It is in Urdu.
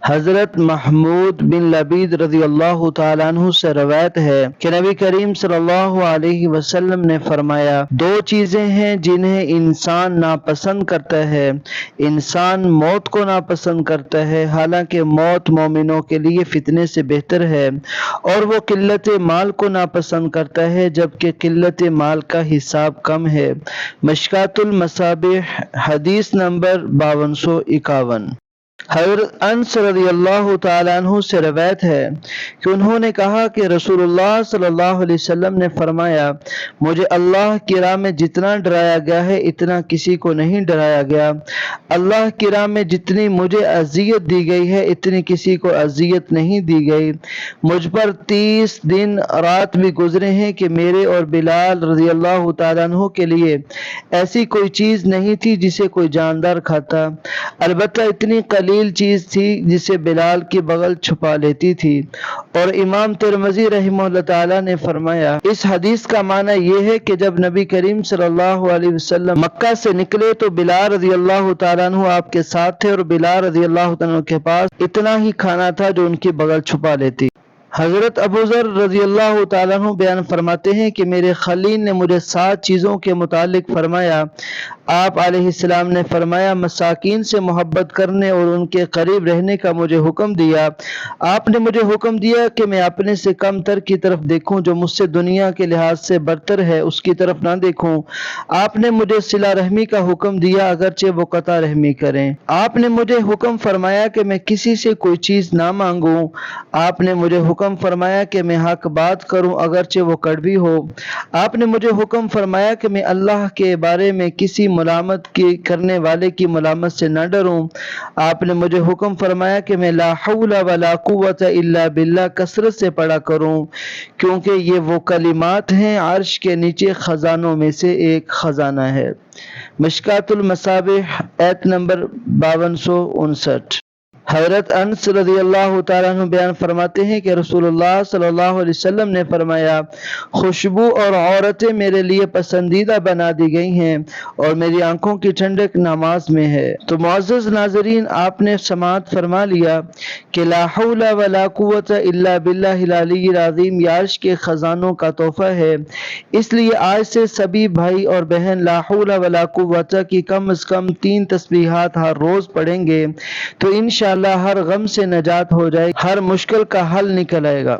حضرت محمود بن لبید رضی اللہ تعالیٰ عنہ سے روایت ہے کہ نبی کریم صلی اللہ علیہ وسلم نے فرمایا، دو چیزیں ہیں جنہیں انسان ناپسند کرتا ہے۔ انسان موت کو ناپسند کرتا ہے، حالانکہ موت مومنوں کے لیے فتنے سے بہتر ہے، اور وہ قلت مال کو ناپسند کرتا ہے جبکہ قلت مال کا حساب کم ہے۔ مشکوٰۃ المصابیح، حدیث نمبر 5251۔ حضرت انس رضی اللہ تعالیٰ عنہ سے روایت ہے کہ انہوں نے کہا کہ رسول اللہ صلی اللہ علیہ وسلم نے فرمایا، مجھے اللہ کی راہ میں جتنا ڈرایا گیا ہے اتنا کسی کو نہیں ڈرایا گیا۔ اللہ کی راہ میں جتنی مجھے اذیت دی گئی ہے اتنی کسی کو اذیت نہیں دی گئی۔ مجھ پر 30 دن رات بھی گزرے ہیں کہ میرے اور بلال رضی اللہ تعالیٰ عنہ کے لیے ایسی کوئی چیز نہیں تھی جسے کوئی جاندار کھاتا، البتہ اتنی قلیل چیز تھی جسے بلال کی بغل چھپا لیتی تھی۔ اور امام ترمذی رحمہ اللہ تعالی نے فرمایا، اس حدیث کا معنی یہ ہے کہ جب نبی کریم صلی اللہ علیہ وسلم مکہ سے نکلے تو بلال رضی اللہ تعالیٰ عنہ آپ کے ساتھ تھے، اور بلال رضی اللہ تعالیٰ عنہ کے پاس اتنا ہی کھانا تھا جو ان کی بغل چھپا لیتی۔ حضرت ابو ذر رضی اللہ تعالیٰ عنہ بیان فرماتے ہیں کہ میرے خلیل نے مجھے 7 چیزوں کے متعلق فرمایا۔ آپ علیہ السلام نے فرمایا، مساکین سے محبت کرنے اور ان کے قریب رہنے کا مجھے حکم دیا۔ آپ نے مجھے حکم دیا کہ میں اپنے سے کم تر کی طرف دیکھوں، جو مجھ سے دنیا کے لحاظ سے برتر ہے اس کی طرف نہ دیکھوں۔ آپ نے مجھے صلہ رحمی کا حکم دیا اگرچہ وہ قطع رحمی کریں۔ آپ نے مجھے حکم فرمایا کہ میں کسی سے کوئی چیز نہ مانگوں۔ آپ نے مجھے حکم فرمایا کہ میں حق بات کروں اگرچہ وہ کڑوی ہو۔ آپ نے مجھے حکم فرمایا کہ میں اللہ کے بارے میں کسی ملامت کرنے والے کی ملامت سے نہ ڈروں۔ آپ نے مجھے حکم فرمایا کہ میں لا حول ولا قوت الا باللہ کثرت سے پڑھا کروں، کیونکہ یہ وہ کلمات ہیں عرش کے نیچے خزانوں میں سے ایک خزانہ ہے۔ مشکوٰۃ المصابیح، ایت نمبر 5259۔ حضرت انس رضی اللہ تعالیٰ عنہ بیان فرماتے ہیں کہ رسول اللہ صلی اللہ علیہ وسلم نے فرمایا، خوشبو اور عورتیں میرے لیے پسندیدہ بنا دی گئی ہیں اور میری آنکھوں کی ٹھنڈک نماز میں ہے۔ تو معزز ناظرین، آپ نے سماعت فرما لیا کہ لا حول ولا قوت الا باللہ العلی العظیم یہ عرش کے خزانوں کا تحفہ ہے۔ اس لیے آج سے سبھی بھائی اور بہن لا حول ولا قوت کی کم از کم 3 تسبیحات ہر روز پڑھیں گے تو انشاءاللہ ہر غم سے نجات ہو جائے، ہر مشکل کا حل نکل آئے گا۔